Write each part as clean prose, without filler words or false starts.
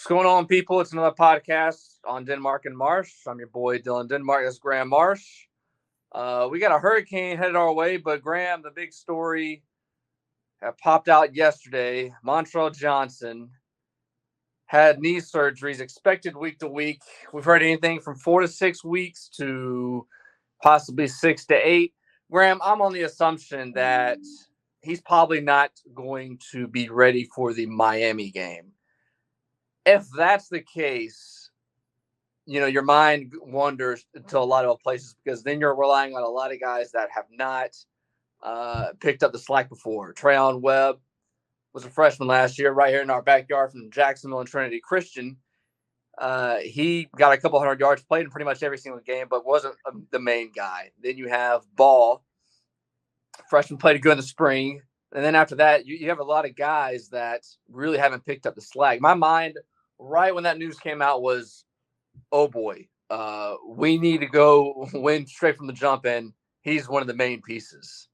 What's going on, people? It's another podcast on Denmark and Marsh. I'm your boy, Dylan Denmark. That's Graham Marsh. We got a hurricane headed our way, but Graham, the big story that popped out yesterday, Montrell Johnson had knee surgeries expected week to week. We've heard anything from 4 to 6 weeks to possibly 6 to 8. Graham, I'm on the assumption that he's probably not going to be ready for the Miami game. If that's the case, your mind wanders to a lot of places because then you're relying on a lot of guys that have not picked up the slack before. Treon Webb was a freshman last year right here in our backyard from Jacksonville and Trinity Christian. He got a couple hundred yards, played in pretty much every single game, but wasn't the main guy. Then you have Ball, freshman, played good in the spring. And then after that, you have a lot of guys that really haven't picked up the slack. My mind, right when that news came out, was, oh boy, we need to go win straight from the jump, and he's one of the main pieces.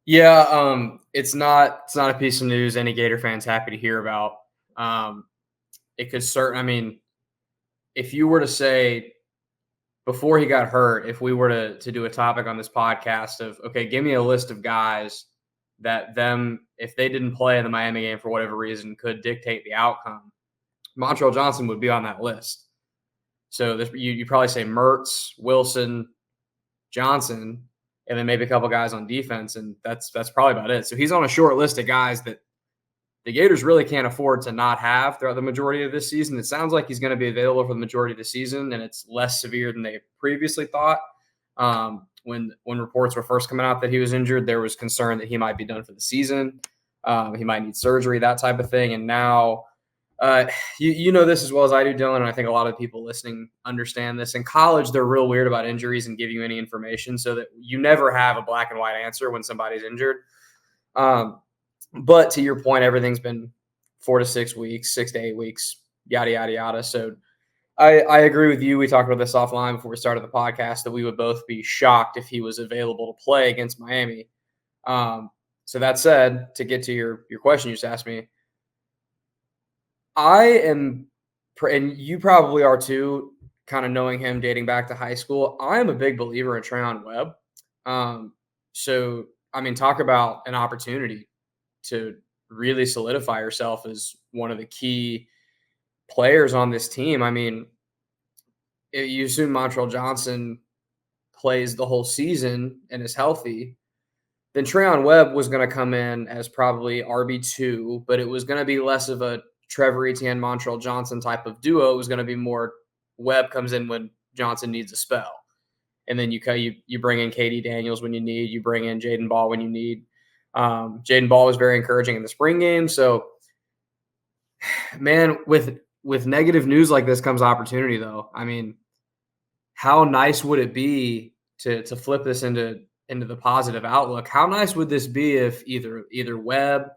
Yeah, it's not a piece of news any Gator fan's happy to hear about. It could if you were to say before he got hurt, if we were to do a topic on this podcast of, okay, give me a list of guys that if they didn't play in the Miami game for whatever reason, could dictate the outcome, Montrell Johnson would be on that list. So you probably say Mertz, Wilson, Johnson, and then maybe a couple guys on defense, and that's probably about it. So he's on a short list of guys that the Gators really can't afford to not have throughout the majority of this season. It sounds like he's going to be available for the majority of the season, and it's less severe than they previously thought. When reports were first coming out that he was injured, there was concern that he might be done for the season. He might need surgery, that type of thing. And now, you know this as well as I do, Dylan, and I think a lot of people listening understand this. In college, they're real weird about injuries and give you any information so that you never have a black and white answer when somebody's injured. But to your point, everything's been 4 to 6 weeks, 6 to 8 weeks, yada, yada, yada. So I agree with you. We talked about this offline before we started the podcast that we would both be shocked if he was available to play against Miami. So that said, to get to your question you just asked me, I am, and you probably are too, kind of knowing him dating back to high school, I am a big believer in Treon Webb. Talk about an opportunity to really solidify yourself as one of the key players on this team. I mean, you assume Montrell Johnson plays the whole season and is healthy, then Treon Webb was going to come in as probably RB2, but it was going to be less of a Trevor Etienne, Montrell Johnson type of duo. It was going to be more Webb comes in when Johnson needs a spell. And then you bring in KD Daniels when you need, you bring in Jaden Ball when you need. Jaden Ball was very encouraging in the spring game. So, man, with negative news like this comes opportunity, though. I mean, how nice would it be to flip this into the positive outlook? How nice would this be if either Webb,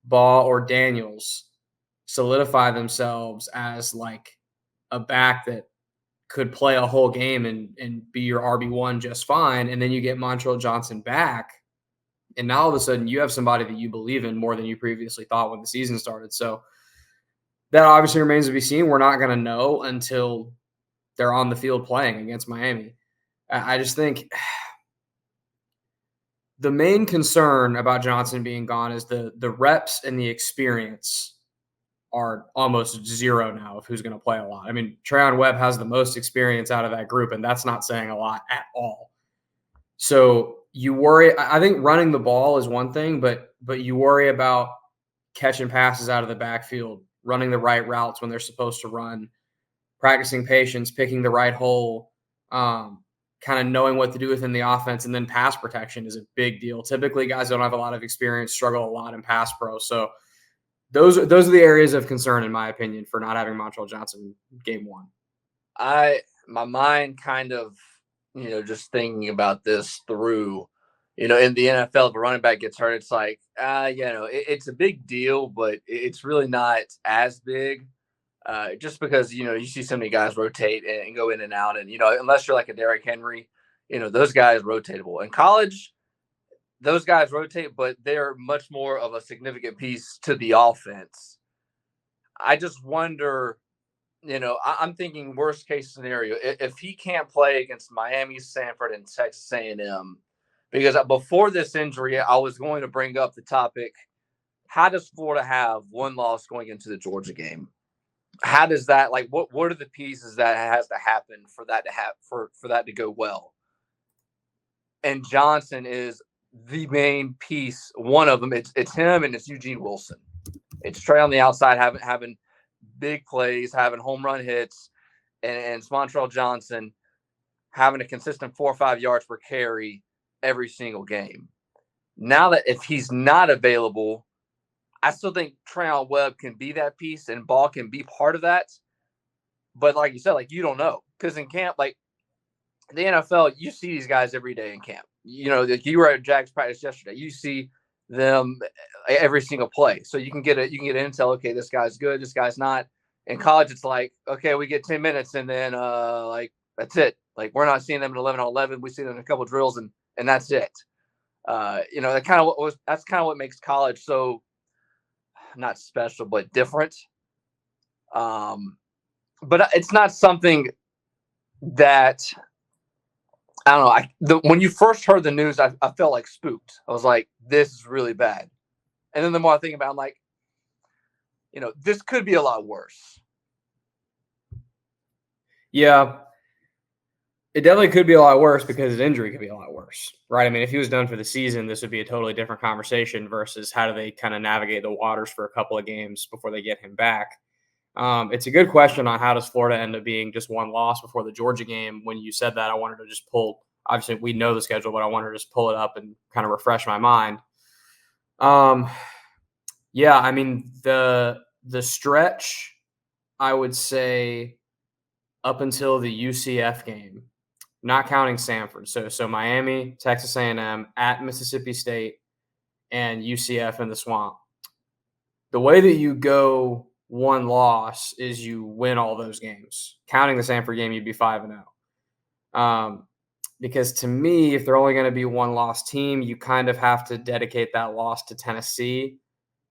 Ball, or Daniels solidify themselves as like a back that could play a whole game and be your RB1 just fine, and then you get Montrell Johnson back, and now all of a sudden you have somebody that you believe in more than you previously thought when the season started. So that obviously remains to be seen. We're not going to know until they're on the field playing against Miami. I just think the main concern about Johnson being gone is the reps and the experience are almost zero now of who's going to play a lot. I mean, Treon Webb has the most experience out of that group, and that's not saying a lot at all. So you worry. I think running the ball is one thing, but you worry about catching passes out of the backfield, running the right routes when they're supposed to run, practicing patience, picking the right hole, kind of knowing what to do within the offense, and then pass protection is a big deal. Typically, guys don't have a lot of experience, struggle a lot in pass pro. So those are the areas of concern, in my opinion, for not having Montrell Johnson game one. My mind kind of, just thinking about this through, in the NFL, if a running back gets hurt, it's like, it's a big deal, but it's really not as big. Just because, you see so many guys rotate and go in and out. And, unless you're like a Derrick Henry, those guys rotatable. In college, those guys rotate, but they're much more of a significant piece to the offense. I just wonder, I'm thinking worst case scenario if he can't play against Miami, Sanford, and Texas A&M, because before this injury, I was going to bring up the topic: how does Florida have one loss going into the Georgia game? How does that, like, what are the pieces that has to happen for that to for that to go well? And Johnson is the main piece. One of them. It's him and it's Eugene Wilson. It's Trey on the outside having big plays, having home run hits, and it's Montrell Johnson having a consistent 4 or 5 yards per carry every single game. Now that if he's not available, I still think Treyon Webb can be that piece and Ball can be part of that. But like you said, like, you don't know, because in camp, like the NFL, you see these guys every day in camp. You were at Jags practice yesterday. You see them every single play, so you can get intel. Okay, this guy's good. This guy's not. In college, it's like, okay, we get 10 minutes, and then like that's it. Like, we're not seeing them in 11 on 11. We see them in a couple of drills, and that's it. That's kind of what makes college so not special, but different. But it's not something that I don't know. When you first heard the news, I felt like spooked. I was like, this is really bad. And then the more I think about it, I'm like, this could be a lot worse. Yeah. It definitely could be a lot worse because his injury could be a lot worse, right? I mean, if he was done for the season, this would be a totally different conversation versus how do they kind of navigate the waters for a couple of games before they get him back. It's a good question on how does Florida end up being just one loss before the Georgia game. When you said that, I wanted to just pull. Obviously, we know the schedule, but I wanted to just pull it up and kind of refresh my mind. Yeah, I mean the stretch, I would say, up until the UCF game, not counting Sanford. So Miami, Texas A&M, at Mississippi State, and UCF in the Swamp. The way that you go one loss is you win all those games. Counting the Sanford game, you'd be 5-0. Because to me, if they're only going to be one loss team, you kind of have to dedicate that loss to Tennessee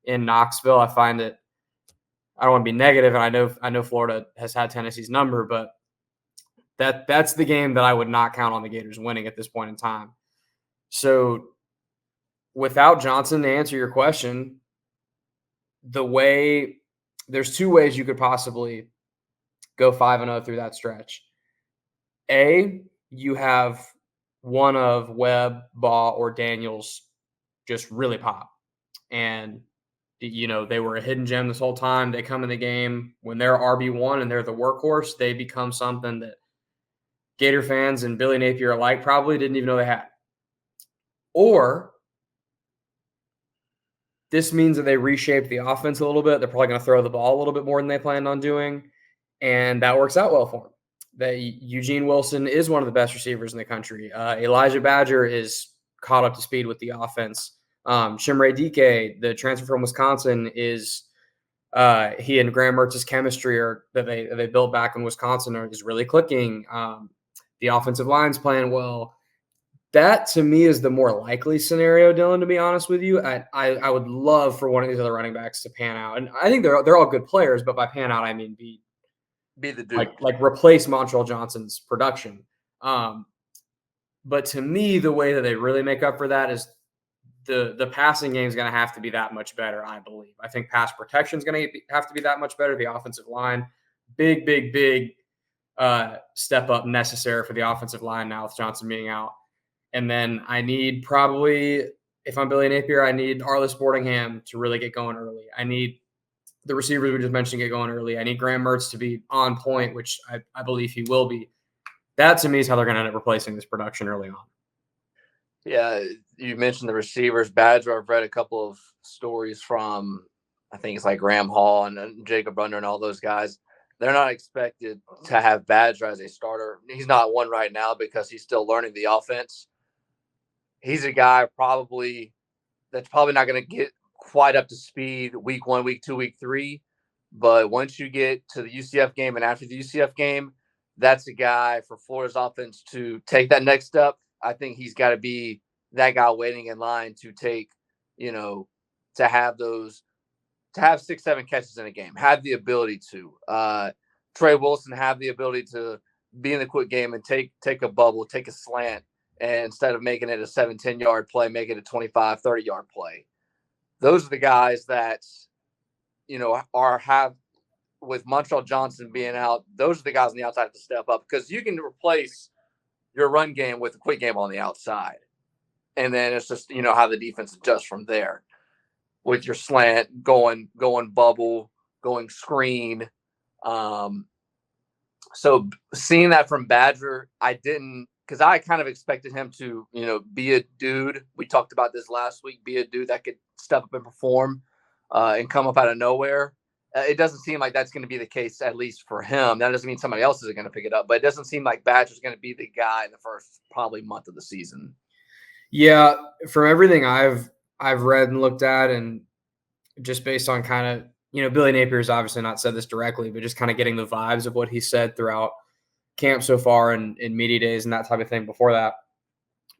in Knoxville. I find it, I don't want to be negative, and I know Florida has had Tennessee's number, but that's the game that I would not count on the Gators winning at this point in time. So without Johnson, to answer your question, there's two ways you could possibly go 5-0 through that stretch. A, you have one of Webb, Baugh, or Daniels just really pop. And, they were a hidden gem this whole time. They come in the game when they're RB1 and they're the workhorse, they become something that Gator fans and Billy Napier alike probably didn't even know they had. Or this means that they reshaped the offense a little bit. They're probably going to throw the ball a little bit more than they planned on doing, and that works out well for them. That Eugene Wilson is one of the best receivers in the country. Elijah Badger is caught up to speed with the offense. Chimere Dike, the transfer from Wisconsin, is he and Graham Mertz's chemistry that they built back in Wisconsin is really clicking. The offensive line's playing well. That, to me, is the more likely scenario, Dylan, to be honest with you. I would love for one of these other running backs to pan out. And I think they're all good players, but by pan out, I mean be the dude. Like replace Montrell Johnson's production. But to me, the way that they really make up for that is the passing game is going to have to be that much better, I believe. I think pass protection is going to have to be that much better. The offensive line, big step up necessary for the offensive line now with Johnson being out. And then I need probably, if I'm Billy Napier, I need Arliss Sportingham to really get going early. I need the receivers we just mentioned to get going early. I need Graham Mertz to be on point, which I believe he will be. That, to me, is how they're going to end up replacing this production early on. Yeah, you mentioned the receivers. Badger, I've read a couple of stories from, I think it's like Graham Hall and Jacob Brunder and all those guys. They're not expected to have Badger as a starter. He's not one right now because he's still learning the offense. He's a guy that's probably not going to get quite up to speed week 1, week 2, week 3. But once you get to the UCF game and after the UCF game, that's a guy for Florida's offense to take that next step. I think he's got to be that guy waiting in line to take, to have those to have 6-7 catches in a game, have the ability to. Trey Wilson have the ability to be in the quick game and take a bubble, take a slant, and instead of making it a 7-10 yard play, make it a 25, 30 yard play. Those are the guys that, have with Montrell Johnson being out, those are the guys on the outside to step up, because you can replace your run game with a quick game on the outside. And then it's just, how the defense adjusts from there with your slant, going bubble, going screen. So seeing that from Badger, I didn't, because I kind of expected him to, be a dude. We talked about this last week, be a dude that could step up and perform and come up out of nowhere. It doesn't seem like that's going to be the case, at least for him. That doesn't mean somebody else is going to pick it up, but it doesn't seem like Badger's going to be the guy in the first probably month of the season. Yeah, from everything I've read and looked at, and just based on kind of, Billy Napier's obviously not said this directly, but just kind of getting the vibes of what he said throughout camp so far and in media days and that type of thing before that.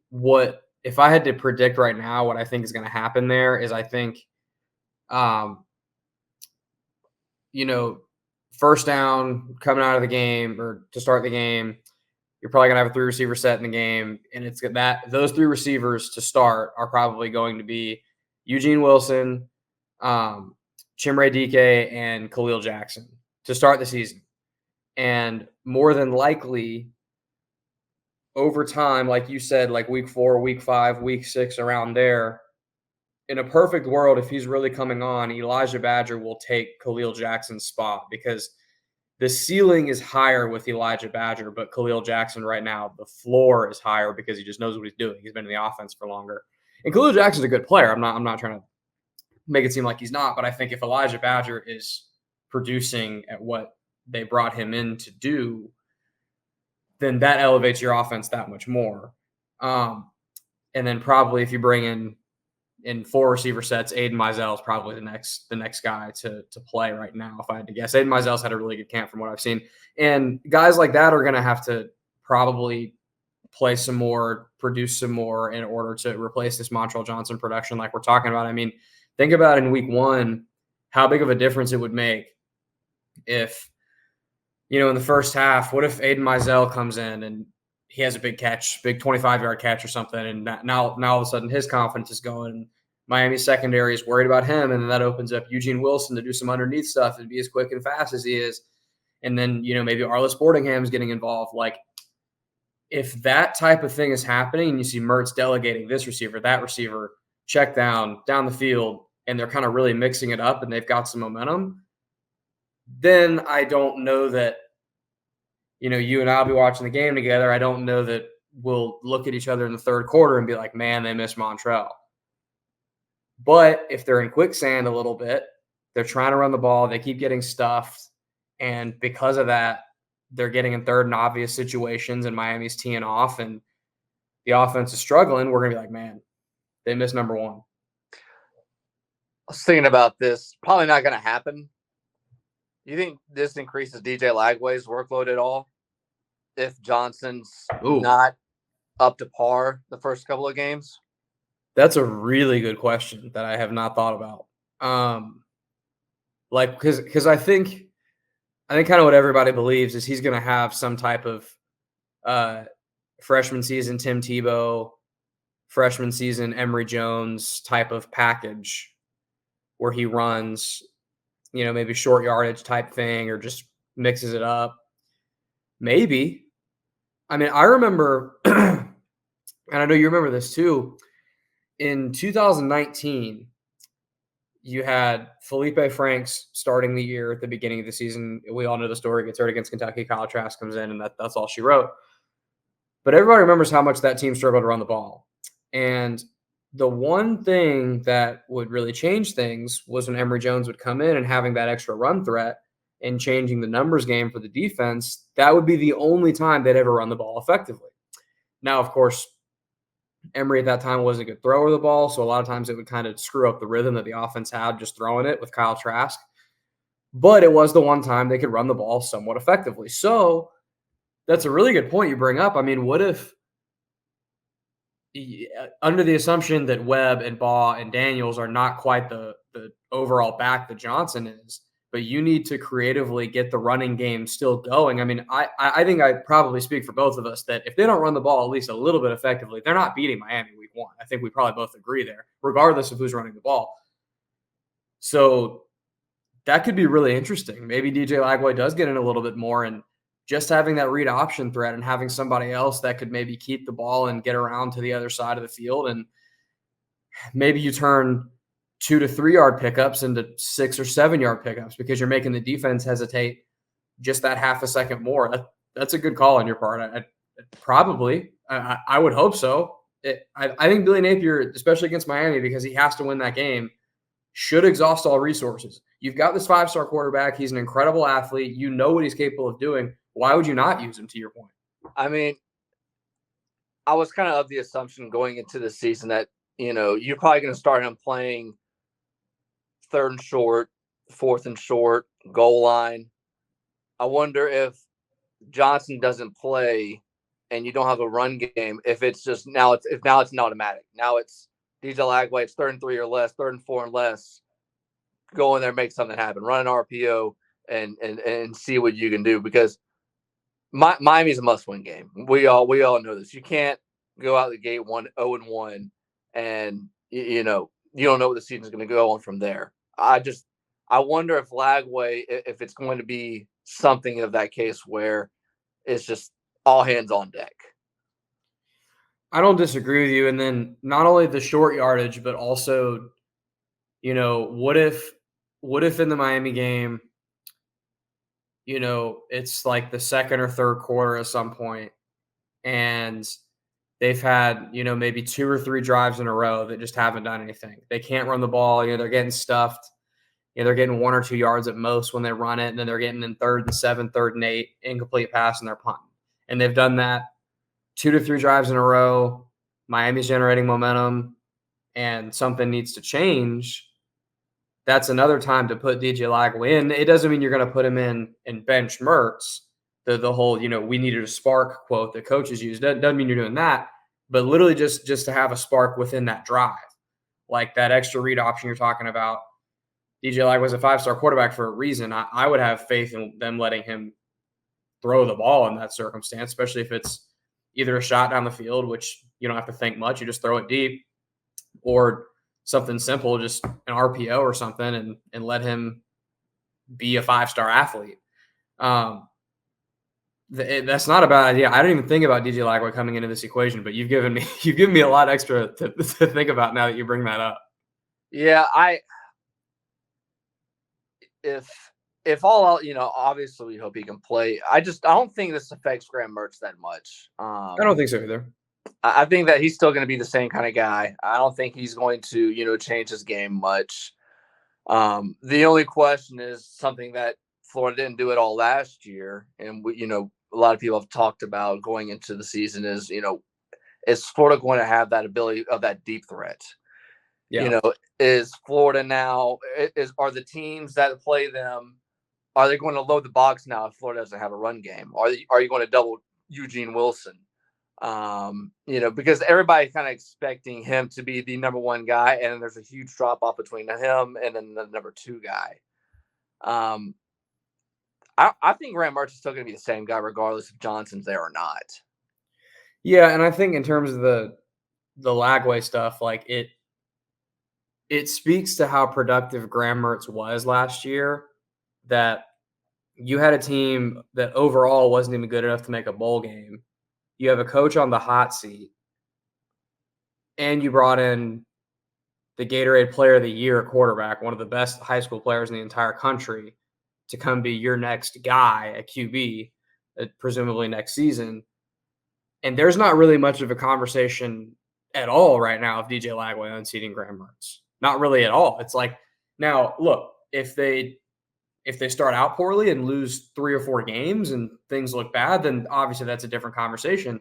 What, if I had to predict right now, what I think is going to happen there is I think, first down coming out of the game or to start the game, you're probably going to have a 3 receiver set in the game. And it's that those 3 receivers to start are probably going to be Eugene Wilson, Chimere Dike, and Khalil Jackson to start the season. And more than likely, over time, like you said, like week 4, week 5, week 6, around there, in a perfect world, if he's really coming on, Elijah Badger will take Khalil Jackson's spot, because the ceiling is higher with Elijah Badger, but Khalil Jackson right now, the floor is higher because he just knows what he's doing. He's been in the offense for longer. And Khalil Jackson's a good player. I'm not trying to make it seem like he's not, but I think if Elijah Badger is producing at what they brought him in to do, then that elevates your offense that much more. And then probably if you bring in 4 receiver sets, Aiden Mizell is probably the next guy to play right now, if I had to guess. Aiden Mizell's had a really good camp from what I've seen. And guys like that are going to have to probably play some more, produce some more in order to replace this Montrell Johnson production like we're talking about. I mean, think about in week 1 how big of a difference it would make if, in the first half, what if Aiden Mizell comes in and he has a big catch, big 25-yard catch or something, and now all of a sudden his confidence is going. Miami's secondary is worried about him, and then that opens up Eugene Wilson to do some underneath stuff and be as quick and fast as he is. And then, maybe Arliss Boardingham's getting involved. Like, if that type of thing is happening and you see Mertz delegating this receiver, that receiver, check down the field, and they're kind of really mixing it up and they've got some momentum, then I don't know that, you and I'll be watching the game together. I don't know that we'll look at each other in the third quarter and be like, man, they missed Montrell. But if they're in quicksand a little bit, they're trying to run the ball, they keep getting stuffed, and because of that, they're getting in third and obvious situations, and Miami's teeing off, and the offense is struggling, we're going to be like, man, they missed number 1. I was thinking about this. Probably not going to happen. You think this increases DJ Lagway's workload at all if Johnson's not up to par the first couple of games? That's a really good question that I have not thought about. Because I think kind of what everybody believes is he's going to have some type of freshman season Tim Tebow, freshman season Emory Jones type of package where he runs, maybe short yardage type thing or just mixes it up. Maybe. I mean, I remember, and I know you remember this too, in 2019, you had Felipe Franks starting the year at the beginning of the season. We all know the story. Gets hurt against Kentucky. Kyle Trask comes in, and that's all she wrote. But everybody remembers how much that team struggled to run the ball. And the one thing that would really change things was when Emory Jones would come in and having that extra run threat and changing the numbers game for the defense. That would be the only time they'd ever run the ball effectively. Now, of course, Emory at that time wasn't a good thrower of the ball, so a lot of times it would kind of screw up the rhythm that the offense had just throwing it with Kyle Trask. But it was the one time they could run the ball somewhat effectively. So that's a really good point you bring up. I mean, what if, under the assumption that Webb and Baugh and Daniels are not quite the overall back that Johnson is, but you need to creatively get the running game still going. I mean, I think I probably speak for both of us that if they don't run the ball at least a little bit effectively, they're not beating Miami week 1. I think we probably both agree there, regardless of who's running the ball. So that could be really interesting. Maybe DJ Lagway does get in a little bit more, and just having that read option threat and having somebody else that could maybe keep the ball and get around to the other side of the field. And maybe you turn 2 to 3 yard pickups into 6 or 7 yard pickups because you're making the defense hesitate just that half a second more. That's a good call on your part. I would hope so. I think Billy Napier, especially against Miami, because he has to win that game, should exhaust all resources. You've got this 5-star quarterback. He's an incredible athlete. You know what he's capable of doing. Why would you not use him, to your point? I mean, I was kind of the assumption going into the season that, you're probably going to start him playing 3rd and short, 4th and short, goal line. I wonder if Johnson doesn't play and you don't have a run game, if it's just now it's an automatic. Now it's DJ Lagway, it's 3rd and 3 or less, 3rd and 4 and less. Go in there, make something happen. Run an RPO and see what you can do, because Miami's a must-win game. We all know this. You can't go out the gate 0-1, and you don't know what the season's going to go on from there. I wonder if Lagway, if it's going to be something of that case where it's just all hands on deck. I don't disagree with you. And then not only the short yardage, but also, what if in the Miami game, it's like the 2nd or 3rd quarter at some point, and they've had, maybe 2 or 3 drives in a row that just haven't done anything. They can't run the ball. They're getting stuffed. They're getting 1 or 2 yards at most when they run it, and then they're getting in 3rd and 7, 3rd and 8, incomplete pass, and they're punting. And they've done that 2 to 3 drives in a row. Miami's generating momentum, and something needs to change. That's another time to put DJ Lagway in. It doesn't mean you're going to put him in and bench Mertz. The whole, we needed a spark quote that coaches use. Doesn't mean you're doing that, but literally just to have a spark within that drive. Like that extra read option you're talking about. DJ Lagway was a 5-star quarterback for a reason. I would have faith in them letting him throw the ball in that circumstance, especially if it's either a shot down the field, which you don't have to think much. You just throw it deep, or something simple, just an RPO or something, and let him be a 5-star athlete. That's not a bad idea. I didn't even think about DJ Lagway coming into this equation, but you've given me a lot extra to think about now that you bring that up. Yeah, if all else, obviously we hope he can play. I don't think this affects Graham Mertz that much. I don't think so either. I think that he's still going to be the same kind of guy. I don't think he's going to, change his game much. The only question is something that Florida didn't do it all last year, and a lot of people have talked about going into the season is, is Florida going to have that ability of that deep threat? Yeah. Is Florida now, are the teams that play them, are they going to load the box now if Florida doesn't have a run game? Are you going to double Eugene Wilson? Because everybody kind of expecting him to be the number 1 guy, and there's a huge drop off between him and then the number 2 guy. I think Graham Mertz is still going to be the same guy regardless if Johnson's there or not. Yeah, and I think in terms of the Lagway stuff, like it speaks to how productive Graham Mertz was last year, that you had a team that overall wasn't even good enough to make a bowl game. You have a coach on the hot seat, and you brought in the Gatorade Player of the Year quarterback, one of the best high school players in the entire country, to come be your next guy at QB, presumably next season. And there's not really much of a conversation at all right now of DJ Lagway unseating Graham Mertz. Not really at all. It's like, now, look, if they start out poorly and lose 3 or 4 games and things look bad, then obviously that's a different conversation.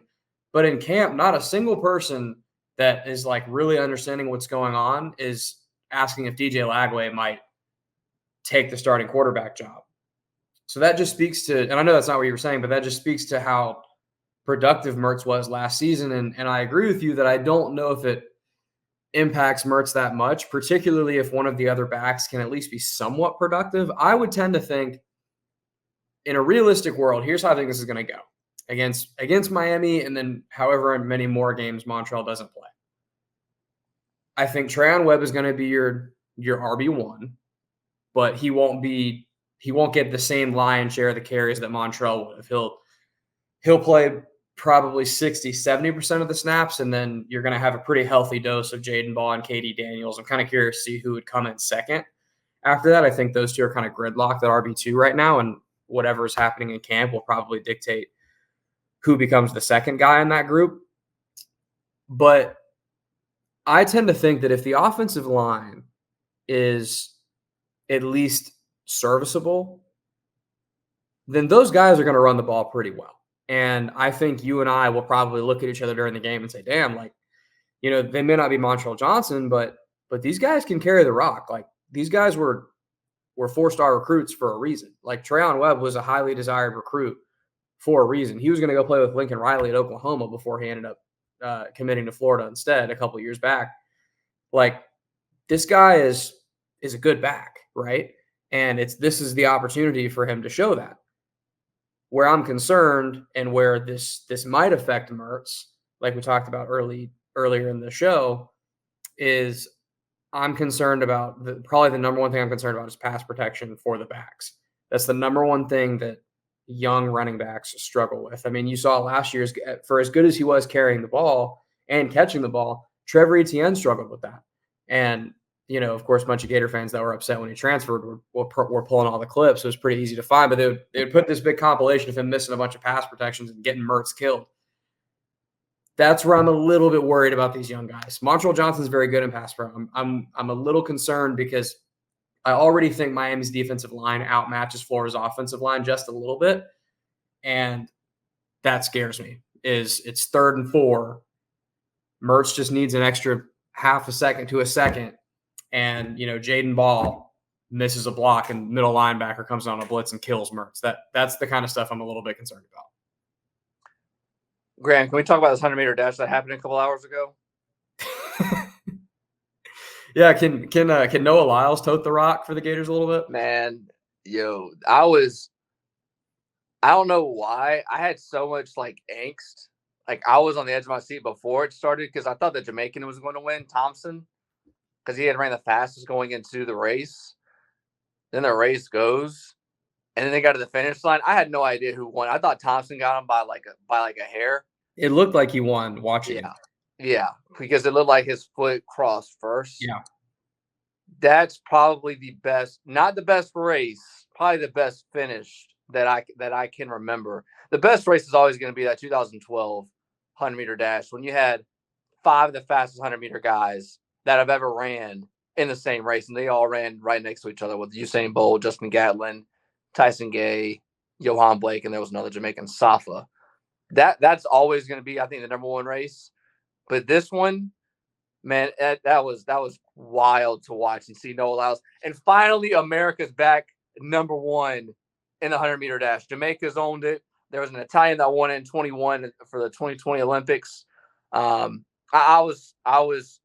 But in camp, not a single person that is like really understanding what's going on is asking if DJ Lagway might take the starting quarterback job. So that just speaks to, and I know that's not what you were saying, but that just speaks to how productive Mertz was last season. And I agree with you that I don't know if impacts Mertz that much, particularly if one of the other backs can at least be somewhat productive. I would tend to think in a realistic world, here's how I think this is going to go against Miami, and then however many more games Montrell doesn't play. I think Trayon Webb is going to be your RB1, but he won't get the same lion's share of the carries that Montrell would have. He'll play probably 60-70% of the snaps, and then you're going to have a pretty healthy dose of Jaden Ball and KD Daniels. I'm kind of curious to see who would come in second. After that, I think those two are kind of gridlocked at RB2 right now, and whatever is happening in camp will probably dictate who becomes the second guy in that group. But I tend to think that if the offensive line is at least serviceable, then those guys are going to run the ball pretty well. And I think you and I will probably look at each other during the game and say, damn, like, they may not be Montrell Johnson, but these guys can carry the rock. Like, these guys were 4-star recruits for a reason. Like, Trayon Webb was a highly desired recruit for a reason. He was going to go play with Lincoln Riley at Oklahoma before he ended up committing to Florida instead a couple years back. Like, this guy is a good back, right? And this is the opportunity for him to show that. Where I'm concerned and where this might affect Mertz, like we talked about earlier in the show, is I'm concerned about probably the number one thing I'm concerned about is pass protection for the backs. That's the number one thing that young running backs struggle with. I mean, you saw last year's, for as good as he was carrying the ball and catching the ball, Trevor Etienne struggled with that. And, of course, a bunch of Gator fans that were upset when he transferred were pulling all the clips. So it was pretty easy to find, but they would put this big compilation of him missing a bunch of pass protections and getting Mertz killed. That's where I'm a little bit worried about these young guys. Montrell Johnson's very good in pass pro. I'm a little concerned because I already think Miami's defensive line outmatches Florida's offensive line just a little bit, and that scares me. It's 3rd and 4. Mertz just needs an extra half a second to a second, and Jaden Ball misses a block and middle linebacker comes on a blitz and kills Mertz. That's the kind of stuff I'm a little bit concerned about. Graham, can we talk about this 100-meter dash that happened a couple hours ago? Yeah, can Noah Lyles tote the rock for the Gators a little bit? Man, I don't know why. I had so much angst. Like, I was on the edge of my seat before it started because I thought the Jamaican was going to win, Thompson, because he had ran the fastest going into the race. Then the race goes, and then they got to the finish line. I had no idea who won. I thought Thompson got him by a hair. It looked like he won watching it. Yeah, because it looked like his foot crossed first. Yeah. That's probably the best, not the best race, probably the best finish that I can remember. The best race is always going to be that 2012 100-meter dash when you had 5 of the fastest 100-meter guys that have ever ran in the same race, and they all ran right next to each other with Usain Bolt, Justin Gatlin, Tyson Gay, Johan Blake, and there was another Jamaican, Safa. That's always going to be, I think, the number one race. But this one, man, that was wild to watch and see Noah Lyles. And finally, America's back number one in the 100-meter dash. Jamaica's owned it. There was an Italian that won it in 21 for the 2020 Olympics. I was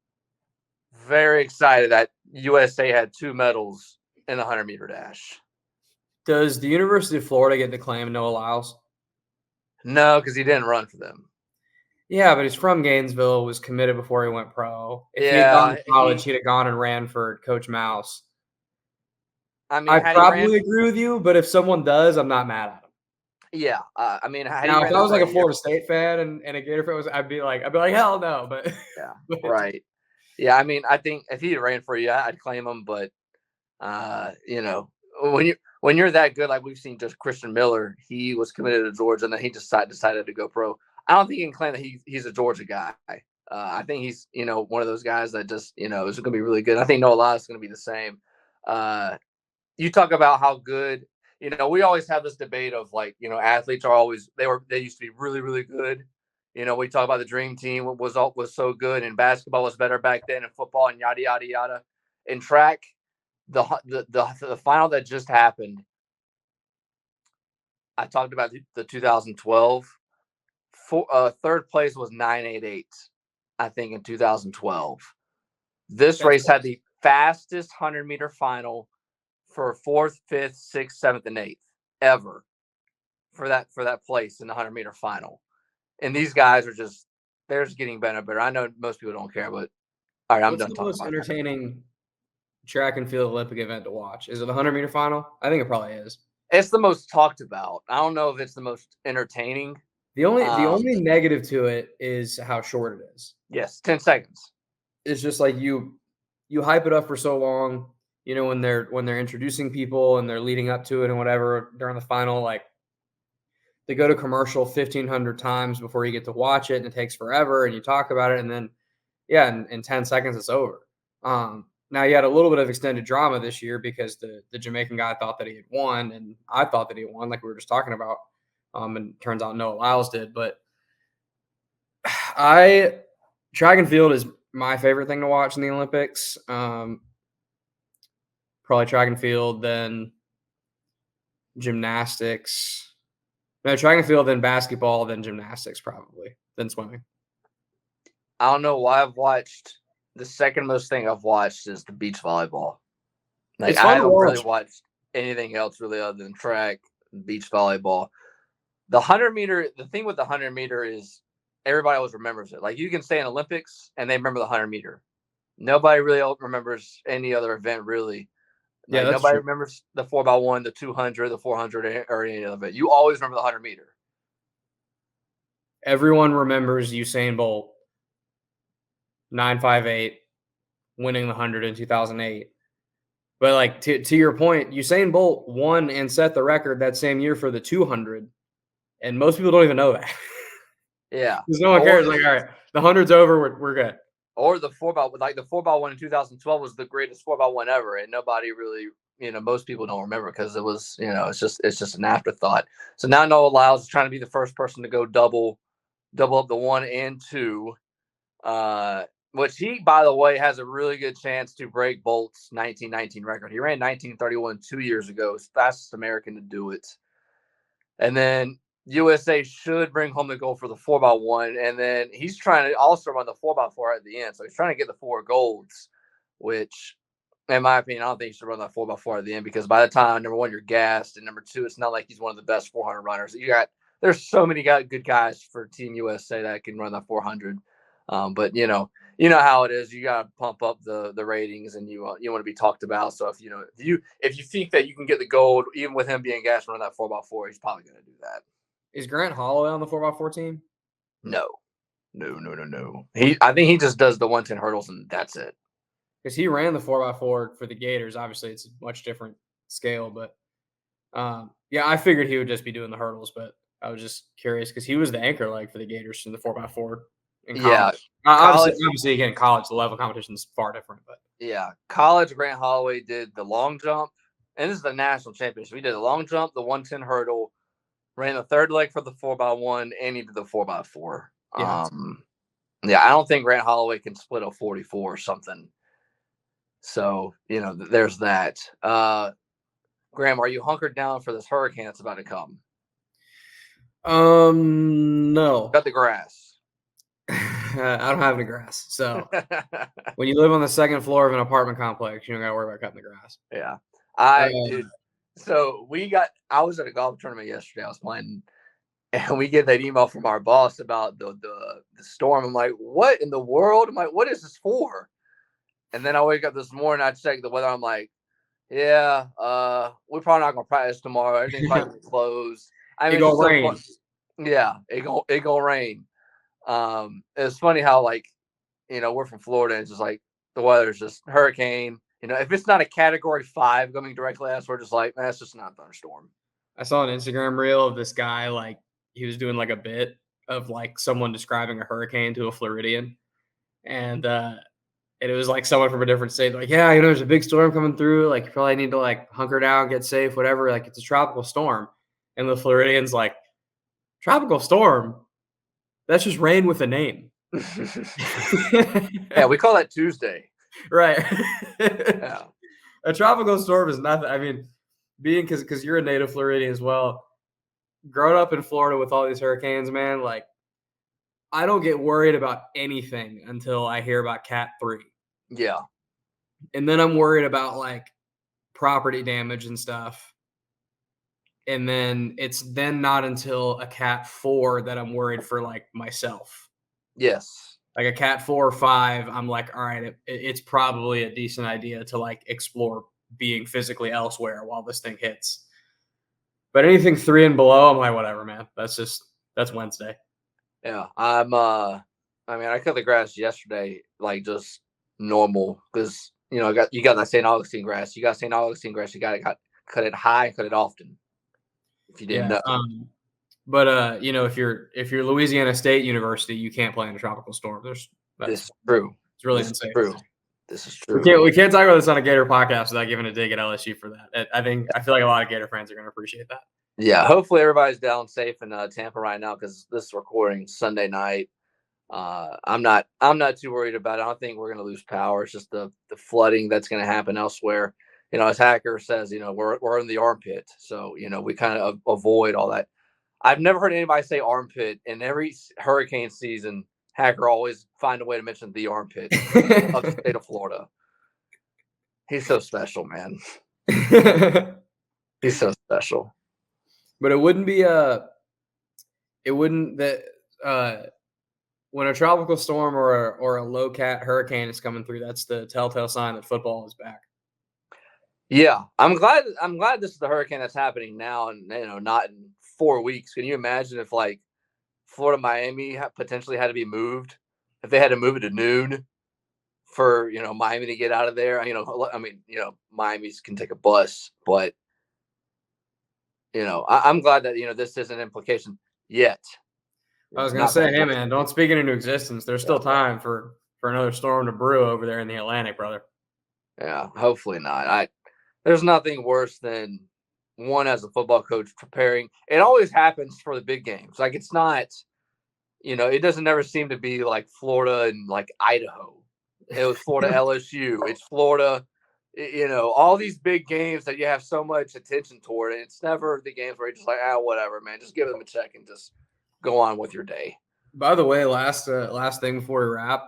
very excited that USA had 2 medals in the 100-meter dash. Does the University of Florida get to claim Noah Lyles? No, because he didn't run for them. Yeah, but he's from Gainesville, was committed before he went pro. If he had gone to college, he'd have gone and ran for Coach Mouse. I mean, I probably agree with you, but if someone does, I'm not mad at him. Yeah, I mean, now if I was like a Florida State fan and a Gator fan I'd be like, hell no. But yeah, right. Yeah, I mean, I think if he ran for you, I'd claim him. But when you're that good, like we've seen, just Christian Miller, he was committed to Georgia, and then he just decided to go pro. I don't think you can claim that he's a Georgia guy. I think he's one of those guys that just is going to be really good. I think Noah Lyles is going to be the same. You talk about how good. We always have this debate of athletes are always they used to be really, really good. We talk about the dream team was so good, and basketball was better back then, and football and yada yada yada. In track, the final that just happened, I talked about the 2012. Third place was 988, I think, in 2012. This race had the fastest 100-meter final for 4th, 5th, 6th, 7th, and 8th ever for that place in the 100-meter final. And these guys are they're just getting better and better. I know most people don't care, but all right, I'm done talking about it. What's the most entertaining track and field Olympic event to watch? Is it the 100-meter final? I think it probably is. It's the most talked about. I don't know if it's the most entertaining. The only negative to it is how short it is. Yes, 10 seconds. It's just like you hype it up for so long, when they're introducing people and they're leading up to it and whatever during the final, like they go to commercial 1,500 times before you get to watch it, and it takes forever, and you talk about it, and then in 10 seconds it's over. Now you had a little bit of extended drama this year because the Jamaican guy thought that he had won, and I thought that he won, like we were just talking about. And turns out Noah Lyles did. But track and field is my favorite thing to watch in the Olympics. Probably track and field, then gymnastics. No, track and field, then basketball, then gymnastics, probably, then swimming. I don't know why I've watched. The second most thing I've watched is the beach volleyball. Like I haven't really watched anything else really other than track, beach volleyball. The 100-meter, the thing with the 100-meter is everybody always remembers it. Like you can say an Olympics and they remember the 100-meter. Nobody really remembers any other event really. Like nobody remembers the 4x1, the 200, the 400, or any other event. You always remember the 100-meter. Everyone remembers Usain Bolt 9.58 winning the 100 in 2008. But like to your point, Usain Bolt won and set the record that same year for the 200. And most people don't even know that. Yeah. Because no one cares. Like, all right, the 100's over. We're good. Or the 4x1 in 2012 was the greatest 4x1 ever. And nobody really, most people don't remember because it was, it's just an afterthought. So now Noah Lyles is trying to be the first person to go double up the 1 and 2. Which he, by the way, has a really good chance to break Bolt's 1919 record. He ran 1931 2 years ago. He's the fastest American to do it. And then USA should bring home the gold for the 4x1. And then he's trying to also run the 4x4 at the end. So he's trying to get the 4 golds, which, in my opinion, I don't think you should run that 4x4 at the end because by the time, number one, you're gassed. And number two, it's not like he's one of the best 400 runners. There's so many good guys for Team USA that can run that 400. But you know how it is. You got to pump up the ratings, and you want to be talked about. So if you think that you can get the gold, even with him being gassed running that 4x4, he's probably going to do that. Is Grant Holloway on the 4x4 team? No. I think he just does the 110 hurdles, and that's it. Because he ran the 4x4 for the Gators. Obviously, it's a much different scale, but I figured he would just be doing the hurdles. But I was just curious because he was the anchor leg for the Gators in the 4x4. Yeah, obviously, again, college, the level competition is far different. But yeah, college, Grant Holloway did the long jump, and this is the national championship. He did the long jump, the 110 hurdle, ran the third leg for the 4x1, and he did the 4x4. Yeah, I don't think Grant Holloway can split a 44 or something. So there's that. Graham, are you hunkered down for this hurricane that's about to come? No. Cut the grass. I don't have any grass. So when you live on the second floor of an apartment complex, you don't got to worry about cutting the grass. Yeah. Dude. So I was at a golf tournament yesterday. I was playing, and we get that email from our boss about the storm. I'm like, what in the world? I'm like, what is this for? And then I wake up this morning, I check the weather. I'm like, yeah, we're probably not gonna practice tomorrow. Everything's probably gonna be closed. It's gonna rain. Yeah, it gonna rain. It's funny how we're from Florida and it's just like the weather's just hurricane. If it's not a category 5 coming directly at us, we're just like, man, it's just not a thunderstorm. I saw an Instagram reel of this guy, like he was doing like a bit of like someone describing a hurricane to a Floridian. And it was like someone from a different state, like, yeah, there's a big storm coming through. Like, you probably need to like hunker down, get safe, whatever. Like, it's a tropical storm. And the Floridian's like, tropical storm? That's just rain with a name. Yeah, we call that Tuesday. Right. Yeah. A tropical storm is nothing. I mean, because you're a native Floridian as well, growing up in Florida with all these hurricanes, man, like, I don't get worried about anything until I hear about Cat 3. Yeah. And then I'm worried about like property damage and stuff. And then it's then not until a Cat 4 that I'm worried for like myself. Yes. Like a Cat 4 or 5, I'm like, all right, it's probably a decent idea to like explore being physically elsewhere while this thing hits. But anything 3 and below, I'm like, whatever, man. That's Wednesday. Yeah. I cut the grass yesterday, like just normal, because you got that St. Augustine grass. You got St. Augustine grass. You got to cut it high, cut it often. If you didn't know. But if you're Louisiana State University, you can't play in a tropical storm. This is true. It's really insane. True. This is true. We can't talk about this on a Gator podcast without giving a dig at LSU for that. I feel like a lot of Gator fans are going to appreciate that. Yeah, hopefully everybody's down safe in Tampa right now, because this is recording Sunday night. I'm not too worried about it. I don't think we're going to lose power. It's just the flooding that's going to happen elsewhere. As Hacker says, we're in the armpit, so we kind of avoid all that. I've never heard anybody say armpit. In every hurricane season, Hacker always find a way to mention the armpit of the state of Florida. He's so special, man. He's so special. But it wouldn't when a tropical storm or a low cat hurricane is coming through, that's the telltale sign that football is back. Yeah, I'm glad this is the hurricane that's happening now, and not in 4 weeks. Can you imagine if like Florida Miami potentially had to be moved, if they had to move it to noon for Miami to get out of there? Miami's can take a bus, but I'm glad that this isn't an implication yet. I was gonna say, hey man, don't speak it into existence. There's still time for another storm to brew over there in the Atlantic, brother. Yeah, hopefully not. There's nothing worse than one as a football coach preparing. It always happens for the big games. Like, it's not, it doesn't ever seem to be like Florida and like Idaho. It was Florida LSU. It's Florida, all these big games that you have so much attention toward. And it's never the games where you're just like, whatever, man. Just give them a check and just go on with your day. By the way, last thing before we wrap.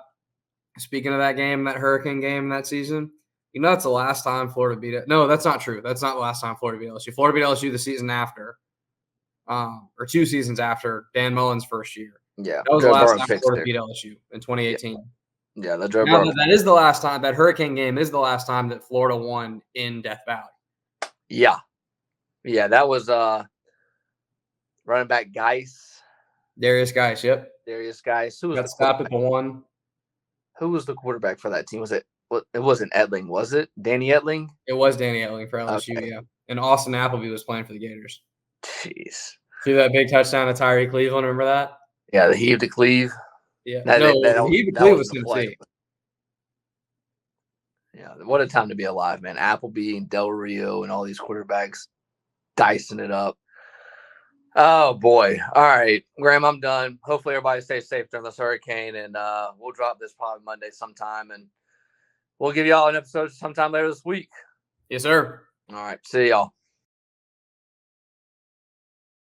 Speaking of that game, that hurricane game that season, that's the last time Florida beat it. No, that's not true. That's not the last time Florida beat LSU. Florida beat LSU the season after, or 2 seasons after Dan Mullen's first year. Yeah, that was the last time Florida beat LSU in 2018. Yeah, that is the last time. That hurricane game is the last time that Florida won in Death Valley. Yeah, that was running back Geis. Darius Geis, yep. Darius Geis. Who was got stopped at the one? Who was the quarterback for that team? Was it? It wasn't Edling, was it? Danny Edling? It was Danny Edling for LSU, okay. Yeah. And Austin Appleby was playing for the Gators. Jeez. See that big touchdown to Tyree Cleveland? Remember that? Yeah, the heave to Cleve. Yeah. The heave to Cleve was Tennessee. Yeah, what a time to be alive, man. Appleby and Del Rio and all these quarterbacks dicing it up. Oh, boy. All right, Graham, I'm done. Hopefully everybody stays safe during this hurricane, and we'll drop this probably Monday sometime, and we'll give y'all an episode sometime later this week. Yes, sir. All right. See y'all.